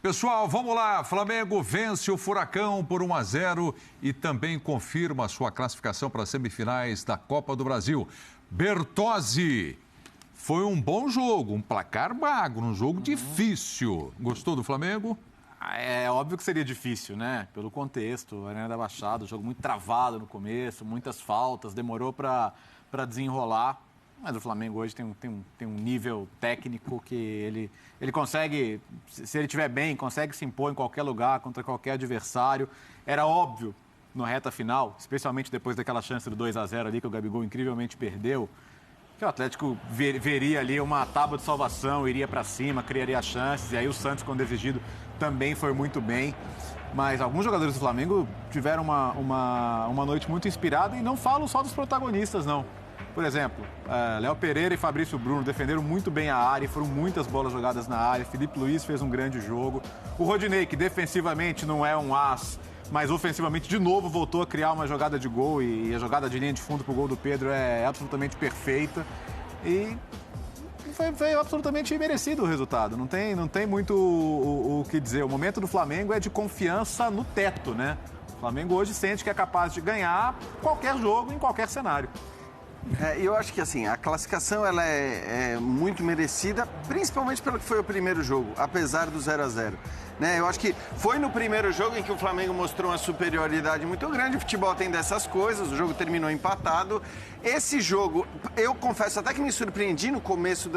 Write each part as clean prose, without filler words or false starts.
Pessoal, vamos lá. Flamengo vence o Furacão por 1-0 e também confirma sua classificação para as semifinais da Copa do Brasil. Bertozzi, foi um bom jogo, um placar magro, um jogo difícil. Gostou do Flamengo? É óbvio que seria difícil, né? Pelo contexto, a Arena da Baixada, o jogo muito travado no começo, muitas faltas, demorou para desenrolar. Mas o Flamengo hoje tem um nível técnico que ele consegue, se ele estiver bem, consegue se impor em qualquer lugar, contra qualquer adversário. Era óbvio, na reta final, especialmente depois daquela chance do 2-0 ali, que o Gabigol incrivelmente perdeu, que o Atlético veria ali uma tábua de salvação, iria para cima, criaria chances. E aí o Santos, quando exigido, também foi muito bem. Mas alguns jogadores do Flamengo tiveram uma noite muito inspirada e não falo só dos protagonistas, não. Por exemplo, Léo Pereira e Fabrício Bruno defenderam muito bem a área, foram muitas bolas jogadas na área. Felipe Luiz fez um grande jogo. O Rodinei, que defensivamente não é um as, mas ofensivamente de novo voltou a criar uma jogada de gol e a jogada de linha de fundo pro gol do Pedro é absolutamente perfeita. E foi absolutamente merecido o resultado. Não tem muito o que dizer. O momento do Flamengo é de confiança no teto, né? O Flamengo hoje sente que é capaz de ganhar qualquer jogo, em qualquer cenário. Eu acho que assim, a classificação ela é muito merecida, principalmente pelo que foi o primeiro jogo, apesar do 0-0. Né? Eu acho que foi no primeiro jogo em que o Flamengo mostrou uma superioridade muito grande. O futebol tem dessas coisas, o jogo terminou empatado. Esse jogo, eu confesso até que me surpreendi no começo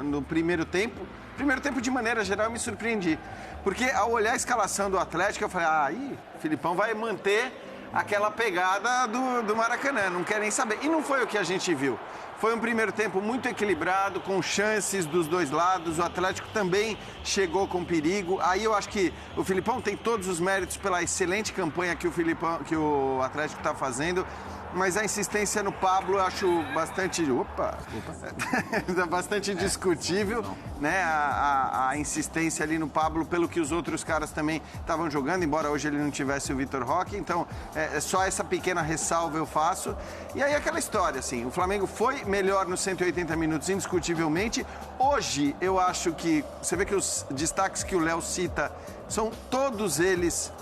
no primeiro tempo. Primeiro tempo, de maneira geral, eu me surpreendi. Porque ao olhar a escalação do Atlético, eu falei, o Filipão vai manter aquela pegada do Maracanã, não quer nem saber. E não foi o que a gente viu. Foi um primeiro tempo muito equilibrado, com chances dos dois lados. O Atlético também chegou com perigo. Aí eu acho que o Filipão tem todos os méritos pela excelente campanha que o Atlético está fazendo. Mas a insistência no Pablo eu acho bastante... bastante discutível, né? A insistência ali no Pablo, pelo que os outros caras também estavam jogando, embora hoje ele não tivesse o Vitor Roque. Então, só essa pequena ressalva eu faço. E aí aquela história, assim, o Flamengo foi melhor nos 180 minutos, indiscutivelmente. Hoje, eu acho que... Você vê que os destaques que o Léo cita são todos eles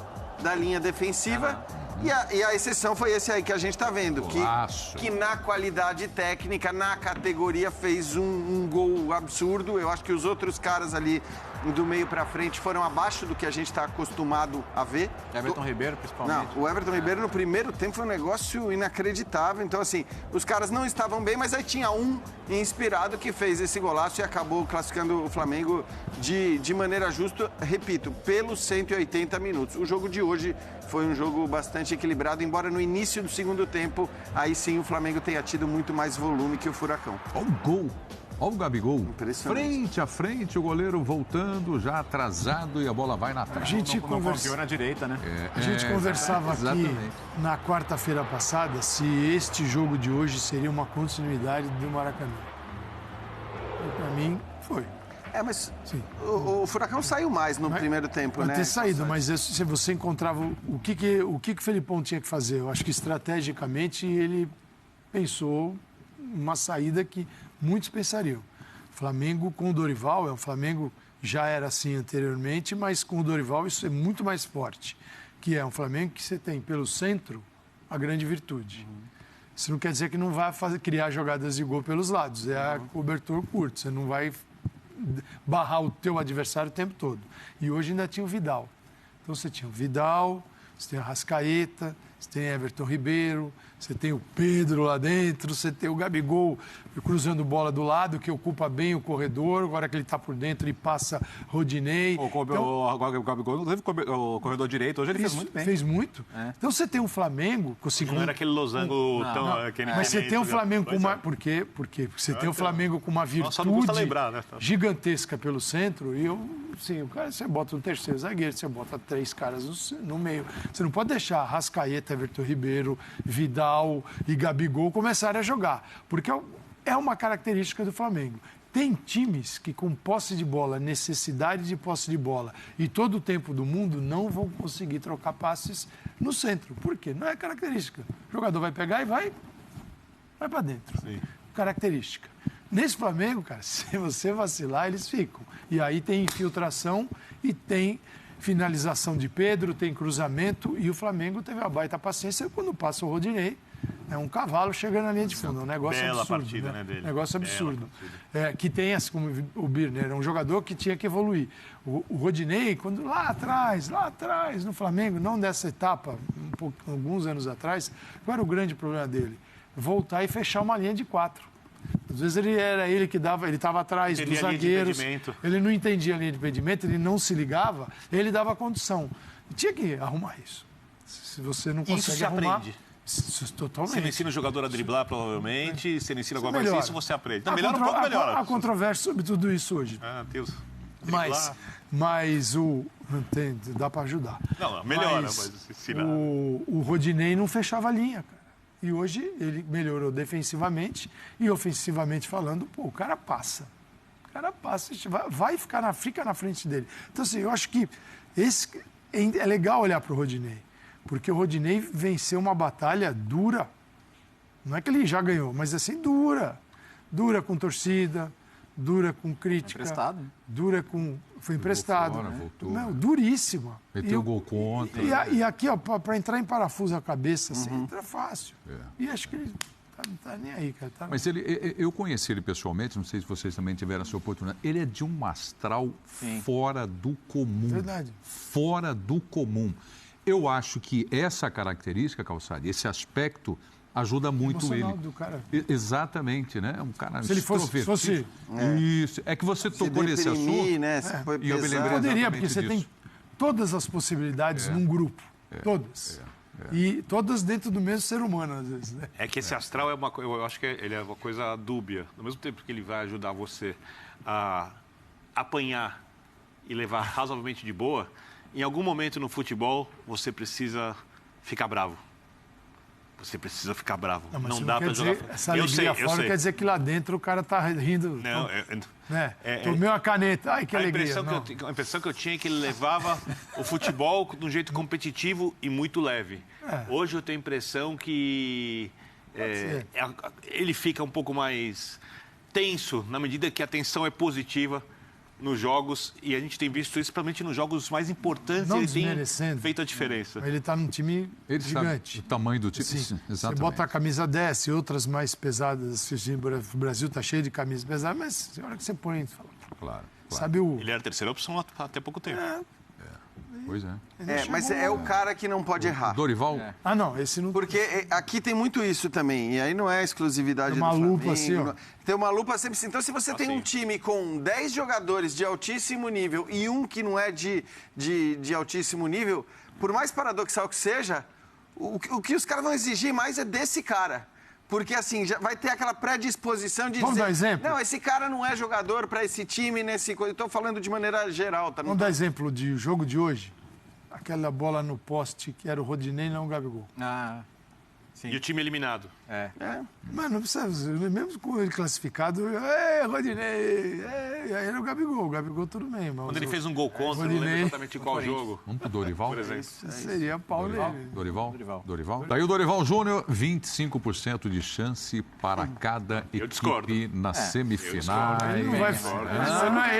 da linha defensiva. E a exceção foi esse aí que a gente está vendo, que na qualidade técnica, na categoria, fez um gol absurdo. Eu acho que os outros caras ali do meio para frente foram abaixo do que a gente está acostumado a ver. Everton Ribeiro, principalmente. Não, o Everton Ribeiro no primeiro tempo foi um negócio inacreditável. Então, assim, os caras não estavam bem, mas aí tinha um inspirado que fez esse golaço e acabou classificando o Flamengo de maneira justa, repito, pelos 180 minutos. O jogo de hoje foi um jogo bastante equilibrado, embora no início do segundo tempo, aí sim o Flamengo tenha tido muito mais volume que o Furacão. Olha o gol. Olha o Gabigol, frente a frente, o goleiro voltando, já atrasado e a bola vai na trave. A gente confiou na direita, né? A gente conversava aqui na quarta-feira passada se este jogo de hoje seria uma continuidade do Maracanã. Para mim, foi. Mas o Furacão saiu mais no primeiro tempo, né? Pode ter saído, mas se você encontrava... O que o Felipão tinha que fazer? Eu acho que estrategicamente ele pensou uma saída que muitos pensariam. Flamengo com o Dorival, o Flamengo já era assim anteriormente, mas com o Dorival isso é muito mais forte, que é um Flamengo que você tem pelo centro a grande virtude. Isso não quer dizer que não vai criar jogadas de gol pelos lados, é a cobertor curto, você não vai barrar o teu adversário o tempo todo. E hoje ainda tinha o Vidal. Então você tinha o Vidal, você tem a Arrascaeta, você tem Everton Ribeiro, você tem o Pedro lá dentro, você tem o Gabigol cruzando bola do lado, que ocupa bem o corredor, agora que ele está por dentro, ele passa Rodinei. O Gabigol não teve o corredor direito, hoje ele fez muito bem. Fez muito. Então você tem um Flamengo... Não era aquele losango tão... Mas você tem um Flamengo com uma... Por quê? Porque você tem um Flamengo com uma virtude gigantesca pelo centro e o cara, você bota um terceiro zagueiro, você bota 3 caras no meio. Você não pode deixar Arrascaeta, Everton Ribeiro, Vidal e Gabigol começarem a jogar, porque é uma característica do Flamengo. Tem times que com posse de bola, necessidade de posse de bola e todo o tempo do mundo não vão conseguir trocar passes no centro. Por quê? Não é característica. O jogador vai pegar e vai para dentro. Sim. Característica. Nesse Flamengo, cara, se você vacilar, eles ficam. E aí tem infiltração e tem finalização de Pedro, tem cruzamento, e o Flamengo teve a baita paciência quando passa o Rodinei. É um cavalo chegando na linha de fundo, é um negócio Bela absurdo. partida, né, dele. Negócio absurdo. Que tem, assim, como o Birner, é um jogador que tinha que evoluir. O Rodinei, quando lá atrás, no Flamengo, não dessa etapa, alguns anos atrás, qual era o grande problema dele? Voltar e fechar uma linha de 4. Às vezes ele que dava, ele estava atrás dos zagueiros, ele não entendia a linha de impedimento, ele não se ligava, ele dava condição. E tinha que arrumar isso. Se você não consegue isso se arrumar... aprende. Totalmente. Você não ensina o jogador a driblar, provavelmente. Você não ensina alguma coisa assim, você aprende. Não, Há melhora um pouco, melhora. Há controvérsia sobre tudo isso hoje. Ah, Deus. Mas dá para ajudar. Não, melhora, mas ensina. O Rodinei não fechava a linha, cara. E hoje ele melhorou defensivamente e ofensivamente falando, o cara passa. O cara passa, fica na frente dele. Então, assim, eu acho que é legal olhar para o Rodinei. Porque o Rodinei venceu uma batalha dura. Não é que ele já ganhou, mas assim, dura. Dura com torcida, dura com crítica. Emprestado, né? Dura com... Foi emprestado. Voltou. Não, duríssima. Meteu gol contra. E aqui, ó, para entrar em parafuso a cabeça, assim, entra fácil. E acho que ele não tá nem aí, cara. Tá... Mas eu conheci ele pessoalmente, não sei se vocês também tiveram essa oportunidade. Ele é de um astral fora do comum. Verdade. Fora do comum. Eu acho que essa característica, Calçade, esse aspecto, ajuda muito ele. Do cara. Exatamente, né? É um cara Se ele fosse... Isso. É que você tocou nesse assunto. Né? E eu me lembrei Poderia, porque você disso. tem todas as possibilidades num grupo. Todas. E todas dentro do mesmo ser humano, às vezes. Né? É que esse astral é eu acho que ele é uma coisa dúbia. Ao mesmo tempo que ele vai ajudar você a apanhar e levar razoavelmente de boa, em algum momento no futebol você precisa ficar bravo. Você precisa ficar bravo. Não dá para jogar. Essa alegria fora quer dizer que lá dentro o cara tá rindo. Não, tomei uma caneta. Ai, que alegria. A impressão que eu tinha é que ele levava o futebol de um jeito competitivo e muito leve. Hoje eu tenho a impressão que ele fica um pouco mais tenso na medida que a tensão é positiva nos jogos, e a gente tem visto isso principalmente nos jogos mais importantes. Não ele tem feito a diferença. Ele está num time gigante. Sabe o tamanho do time. Sim. Exatamente. Você bota a camisa 10 e outras mais pesadas. O Brasil está cheio de camisas pesadas, mas na hora que você põe, você fala, Claro. sabe Ele era a terceira opção até pouco tempo. Pois é. Mas é o cara que não pode errar. Dorival? Ah, não, esse não... Porque aqui tem muito isso também, e aí não é exclusividade Tem uma do Flamengo. lupa assim, ó. Tem uma lupa sempre assim. Então, se você tem um time com 10 jogadores de altíssimo nível e um que não é de altíssimo nível, por mais paradoxal que seja, o que os caras vão exigir mais é desse cara. Porque, assim, já vai ter aquela predisposição de Vamos dizer... dar exemplo? Não, esse cara não é jogador para esse time, nesse... Eu estou falando de maneira geral, tá? Vamos dar exemplo de jogo de hoje. Aquela bola no poste que era o Rodinei e não o Gabigol. Sim. E o time eliminado. Mas não precisa, mesmo com ele classificado, Rodinei, aí era o Gabigol tudo bem. Mas Quando ele fez um gol contra, eu não lembro exatamente qual jogo. Vamos pro Dorival? Por exemplo. Seria pau nele. Dorival? Daí o Dorival Júnior, 25% de chance para cada equipe nas semifinais. Ele não vai falar. Não é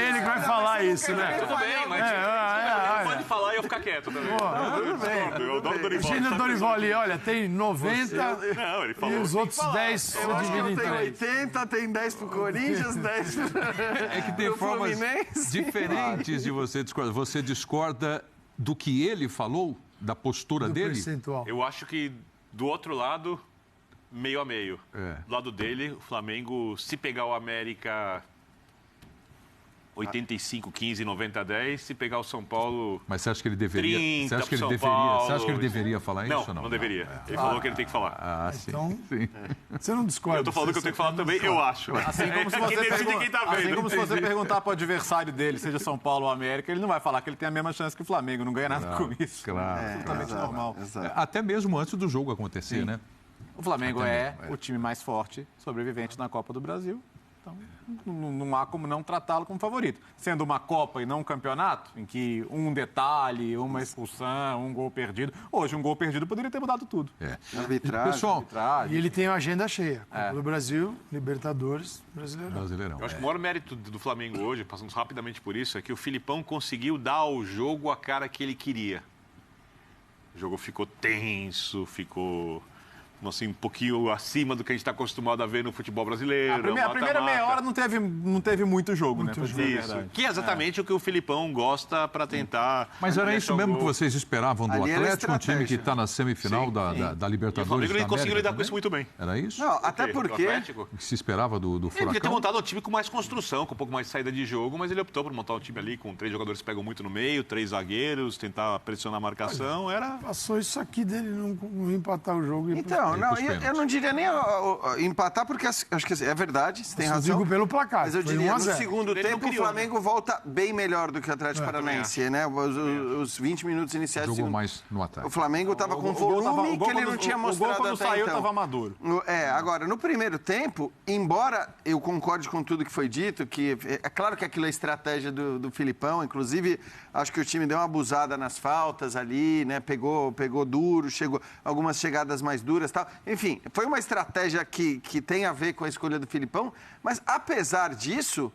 ele que vai falar isso, né? Tudo bem, mas pode falar e eu ficar quieto também. Tudo bem. Eu dou o Dorival. Imagina o Dorival ali, olha, tem 90 Não, ele falou. e os outros 10 se Eu acho que dividem eu em tenho 3. 80, tem 10 pro Corinthians, 10 É que tem pro formas Fluminense. diferentes de você discordar. Você discorda do que ele falou, da postura Do dele? percentual. Eu acho que do outro lado, meio a meio. É. Do lado dele, o Flamengo, se pegar o América 85-15, 90-10, se pegar o São Paulo... Mas você acha que ele deveria? 30 Você acha que ele São deveria? Paulo, Você acha que ele deveria falar isso ou Não, não? não deveria. Ele falou que ele tem que falar. Ah, sim. Então, sim. você não discorda. Eu tô falando que eu tenho que falar também, eu acho. Assim como se você, Quem decide é quem tá vendo. assim como se você perguntar para o adversário dele, seja São Paulo ou América, ele não vai falar que ele tem a mesma chance que o Flamengo, não ganha nada com isso. Claro. Totalmente normal. Até mesmo antes do jogo acontecer, né? O Flamengo é o time mais forte, sobrevivente na Copa do Brasil. Então, não há como não tratá-lo como favorito. Sendo uma Copa e não um campeonato, em que um detalhe, uma expulsão, um gol perdido. Hoje, um gol perdido poderia ter mudado tudo. Arbitragem. Pessoal, E ele tem uma agenda cheia. Copa do Brasil, Libertadores, Brasileirão. Eu acho que o maior mérito do Flamengo hoje, passando rapidamente por isso, é que o Filipão conseguiu dar ao jogo a cara que ele queria. O jogo ficou tenso, ficou assim, um pouquinho acima do que a gente está acostumado a ver no futebol brasileiro. A primeira meia hora não teve muito jogo, né? Isso. Que é exatamente o que o Filipão gosta para tentar... Mas era isso mesmo que vocês esperavam do Ali era Atlético, um time que estratégia. está na semifinal da E o Libertadores Flamengo da ele conseguiu América lidar com isso muito bem. Era isso? Não, até Do porque... Atlético. O que se esperava do Ele podia ter Furacão? montado um time com mais construção, com um pouco mais de saída de jogo, mas ele optou por montar um time ali com 3 jogadores que pegam muito no meio, 3 zagueiros, tentar pressionar a marcação. Era... Passou isso aqui dele não empatar o jogo. Então, não, pros pênaltis. eu não diria nem empatar, porque acho que é verdade, você tem Eu razão. digo pelo placar. Mas eu foi diria, 1 a no 0. segundo Ele não tempo, o criou, Flamengo volta bem melhor do que o Atlético Paranaense, né? Os 20 minutos iniciais do Jogou segundo. mais no ataque. O Flamengo estava com volume que ele não tinha mostrado O gol quando até saiu então. estava maduro. Agora, no primeiro tempo, embora eu concorde com tudo que foi dito, que é claro que aquilo é estratégia do Filipão, inclusive acho que o time deu uma abusada nas faltas ali, né? Pegou duro, chegou algumas chegadas mais duras e tal. Enfim, foi uma estratégia que tem a ver com a escolha do Filipão, mas apesar disso,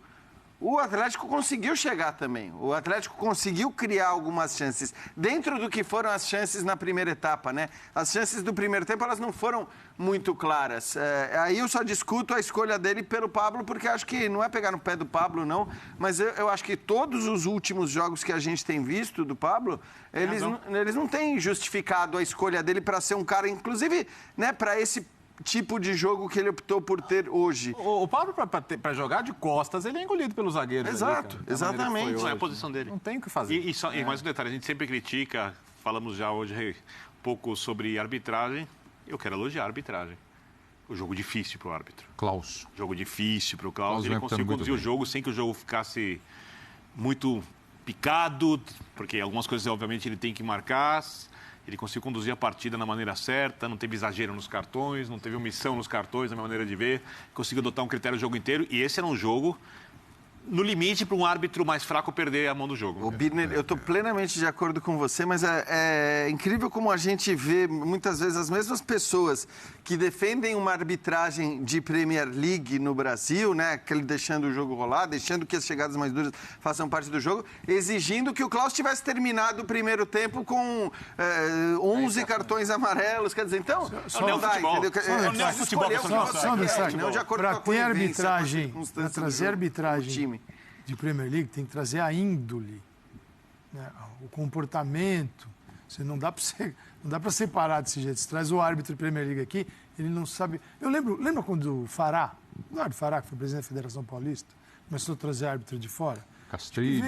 o Atlético conseguiu chegar também. O Atlético conseguiu criar algumas chances. Dentro do que foram as chances na primeira etapa, né? As chances do primeiro tempo, elas não foram muito claras. Aí eu só discuto a escolha dele pelo Pablo, porque acho que não é pegar no pé do Pablo, não. Mas eu acho que todos os últimos jogos que a gente tem visto do Pablo, eles não têm justificado a escolha dele para ser um cara, inclusive, né, para esse tipo de jogo que ele optou por ter hoje. O Pablo, para jogar de costas, ele é engolido pelos zagueiros. Exato, ali, cara. exatamente. Não é a posição dele. Não tem o que fazer. E mais um detalhe, a gente sempre critica, falamos já hoje um pouco sobre arbitragem. Eu quero elogiar a arbitragem. O jogo difícil para o árbitro. Klaus. Jogo difícil para o Klaus. Klaus Ele vem conseguiu muito conduzir o bem. jogo sem que o jogo ficasse muito picado, porque algumas coisas, obviamente, ele tem que marcar. Ele conseguiu conduzir a partida na maneira certa, não teve exagero nos cartões, não teve omissão nos cartões, na minha maneira de ver. Conseguiu adotar um critério o jogo inteiro. E esse era um jogo no limite para um árbitro mais fraco perder a mão do jogo. O Birner, eu estou plenamente de acordo com você, mas é incrível como a gente vê muitas vezes as mesmas pessoas que defendem uma arbitragem de Premier League no Brasil, né, aquele deixando o jogo rolar, deixando que as chegadas mais duras façam parte do jogo, exigindo que o Klaus tivesse terminado o primeiro tempo com 11 cartões amarelos, quer dizer, então, não dá, entendeu? Para ter arbitragem, para trazer arbitragem de Premier League, tem que trazer a índole, né? O comportamento. Você não dá para separar desse jeito. Você traz o árbitro de Premier League aqui, ele não sabe. Lembra quando o Fará, Eduardo Fará, que foi presidente da Federação Paulista, começou a trazer árbitro de fora? Castrilli.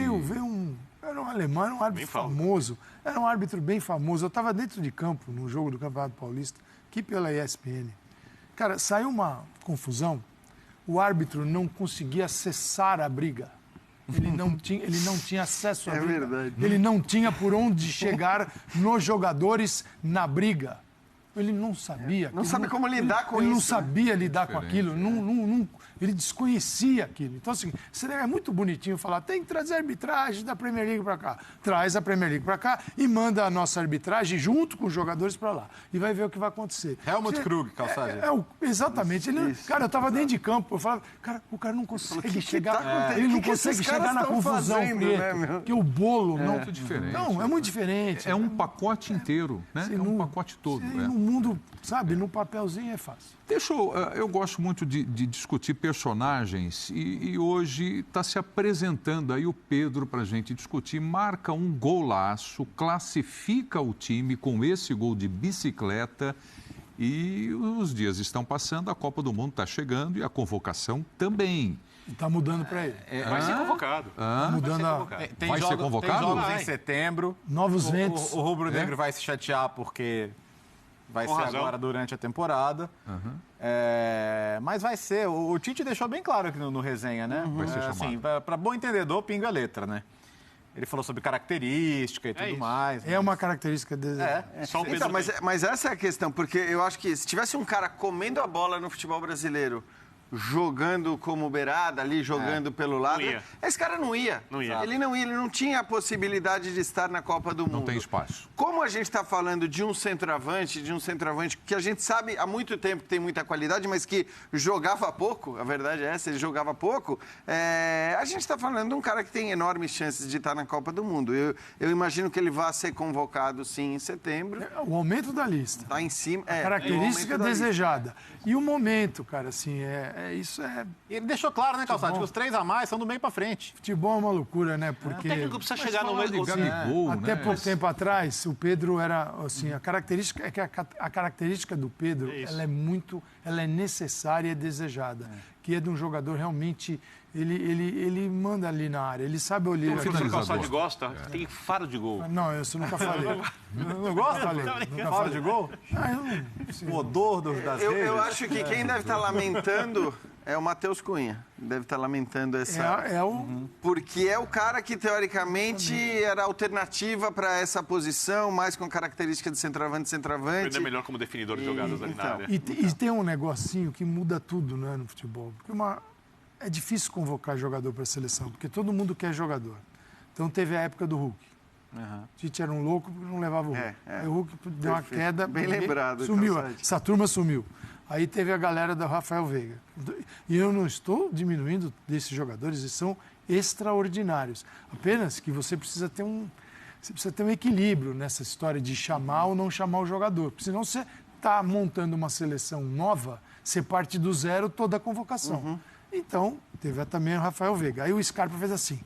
Era um alemão, era um árbitro famoso. Era um árbitro bem famoso. Eu estava dentro de campo, num jogo do Campeonato Paulista, aqui pela ESPN. Cara, saiu uma confusão. O árbitro não conseguia acessar a briga. Ele não tinha acesso à briga. É verdade. Ele não tinha por onde chegar nos jogadores na briga. Ele não sabia. Não sabe como lidar com ele isso. Não sabia lidar com aquilo. Ele desconhecia aquilo. Então, assim, é muito bonitinho falar, tem que trazer a arbitragem da Premier League para cá. Traz a Premier League para cá e manda a nossa arbitragem junto com os jogadores para lá. E vai ver o que vai acontecer. Helmut Krug, calçagem. Exatamente. Cara, eu estava dentro de campo, eu falava, cara, o cara não consegue chegar. Ele não consegue chegar na confusão, porque o bolo não. Muito diferente. Não, é muito diferente. É um pacote inteiro, né? É um pacote todo. No mundo, sabe, no papelzinho é fácil. Eu gosto muito de discutir personagens e hoje está se apresentando aí o Pedro para a gente discutir. Marca um golaço, classifica o time com esse gol de bicicleta e os dias estão passando, a Copa do Mundo está chegando e a convocação também. Está mudando para ele. Vai ser convocado. Vai ser convocado? Tem jogos em setembro. Novos ventos. O rubro-negro vai se chatear porque vai ser agora durante a temporada. Mas vai ser. O Tite deixou bem claro aqui no resenha, né? Vai ser chamado. Assim, para bom entendedor, pinga a letra, né? Ele falou sobre característica e tudo mais. É uma característica dele. Só o Pedro Então, mas essa é a questão, porque eu acho que se tivesse um cara comendo a bola no futebol brasileiro jogando como beirada, ali jogando pelo lado. Não ia. Esse cara não ia. Não ia. Ele não ia, ele não tinha a possibilidade de estar na Copa do Mundo. Não tem espaço. Como a gente está falando de um centroavante que a gente sabe há muito tempo que tem muita qualidade, mas que jogava pouco, a verdade é essa, ele jogava pouco, a gente está falando de um cara que tem enormes chances de estar na Copa do Mundo. Eu imagino que ele vá ser convocado, sim, em setembro. O aumento da lista. Está em cima. Característica desejada. E o momento, cara, assim, isso é... E ele deixou claro, né, Calçado, que os 3 a mais são do meio pra frente. Futebol é uma loucura, né? Porque... O técnico precisa chegar no Falar meio de Gabigol, Até né? pouco tempo atrás, o Pedro era, assim, a característica do Pedro, ela é necessária e desejada, que é de um jogador realmente, ele manda ali na área, ele sabe olhar. O filho do Calçado gosta, tem faro de gol. Não, isso eu nunca falei. Não gosta? Fora de gol? O odor das redes. Eu acho que quem deve estar lamentando é o Matheus Cunha. Deve estar lamentando essa... Porque é o cara que, teoricamente, era alternativa para essa posição, mais com característica de centroavante. Ele é melhor como definidor de jogadas ali na área. E tem um negocinho que muda tudo, né, no futebol. Porque é difícil convocar jogador para a seleção, porque todo mundo quer jogador. Então teve a época do Hulk. Tite era um louco porque não levava o Hulk. Aí o Hulk deu uma queda. Bem lembrado. Sumiu. Essa turma sumiu. Aí teve a galera do Rafael Veiga. E eu não estou diminuindo desses jogadores, eles são extraordinários. Apenas que você precisa ter um equilíbrio nessa história de chamar ou não chamar o jogador. Porque senão você está montando uma seleção nova, você parte do zero toda a convocação. Então, teve também o Rafael Veiga. Aí o Scarpa fez assim.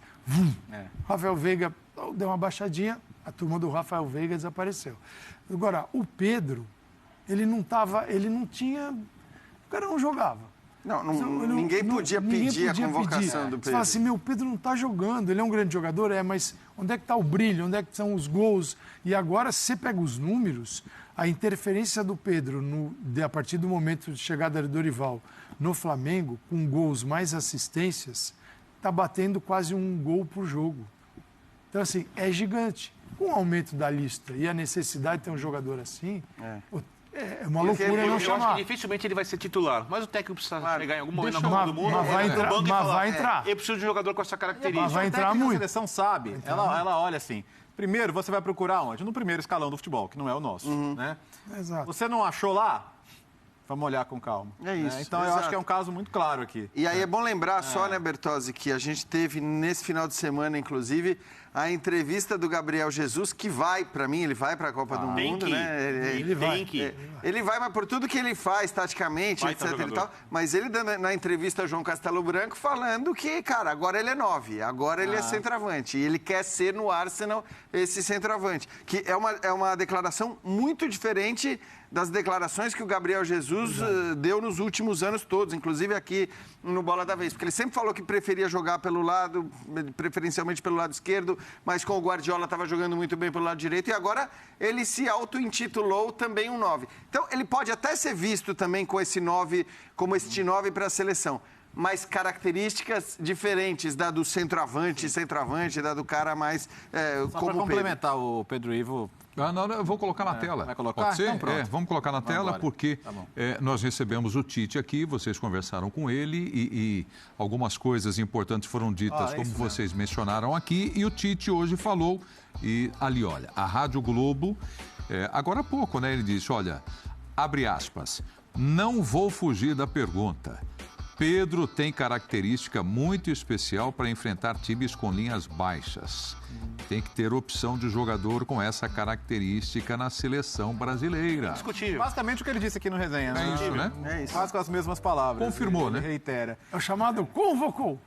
Rafael Veiga deu uma baixadinha, a turma do Rafael Veiga desapareceu. Agora, o Pedro, o cara não jogava. Ninguém podia pedir a convocação do Pedro. Você fala assim, o Pedro não está jogando, ele é um grande jogador, mas onde é que está o brilho, onde é que são os gols? E agora, se você pega os números, a interferência do Pedro, a partir do momento de chegada do Dorival no Flamengo, com gols mais assistências, está batendo quase um gol por jogo. Então, assim, é gigante. Com o aumento da lista e a necessidade de ter um jogador assim, é uma loucura não chamar. Eu acho que dificilmente ele vai ser titular, mas o técnico precisa chegar em algum momento na Copa do Mundo. Mas vai entrar. Eu preciso de um jogador com essa característica. Vai entrar muito. A seleção sabe, ela olha assim, primeiro você vai procurar onde? No primeiro escalão do futebol, que não é o nosso, né? Exato. Você não achou lá? Vamos olhar com calma. É isso. Então, eu acho que é um caso muito claro aqui. E aí é bom lembrar só, né, Bertozzi, que a gente teve nesse final de semana, inclusive, a entrevista do Gabriel Jesus, que vai, para mim, ele vai para a Copa do Mundo, né? Ele vai. Ele vai, mas por tudo que ele faz, taticamente, etc e tal. Mas ele dando na entrevista ao João Castelo Branco falando que, cara, agora ele é 9, agora ele é centroavante. E ele quer ser no Arsenal esse centroavante. Que é uma declaração muito diferente das declarações que o Gabriel Jesus deu nos últimos anos todos, inclusive aqui no Bola da Vez. Porque ele sempre falou que preferia jogar pelo lado, preferencialmente pelo lado esquerdo, mas com o Guardiola estava jogando muito bem pelo lado direito, e agora ele se auto-intitulou também um 9. Então, ele pode até ser visto também com esse 9, como este 9 para a seleção, mas características diferentes da do centroavante, da do cara mais Só como para complementar o Pedro Ivo... Não, eu vou colocar na tela. Vai colocar? Pode ser? Então, pronto. Vamos colocar na tela, embora. porque Tá bom. nós recebemos o Tite aqui, vocês conversaram com ele e algumas coisas importantes foram ditas, como vocês mencionaram aqui, e o Tite hoje falou, e ali, olha, a Rádio Globo, agora há pouco, né, ele disse, olha, abre aspas, não vou fugir da pergunta. Pedro tem característica muito especial para enfrentar times com linhas baixas. Tem que ter opção de jogador com essa característica na seleção brasileira. Discutível. Basicamente o que ele disse aqui no resenha, né? É isso, né? É isso. Quase com as mesmas palavras. Confirmou, ele né? reitera. É o chamado convocou.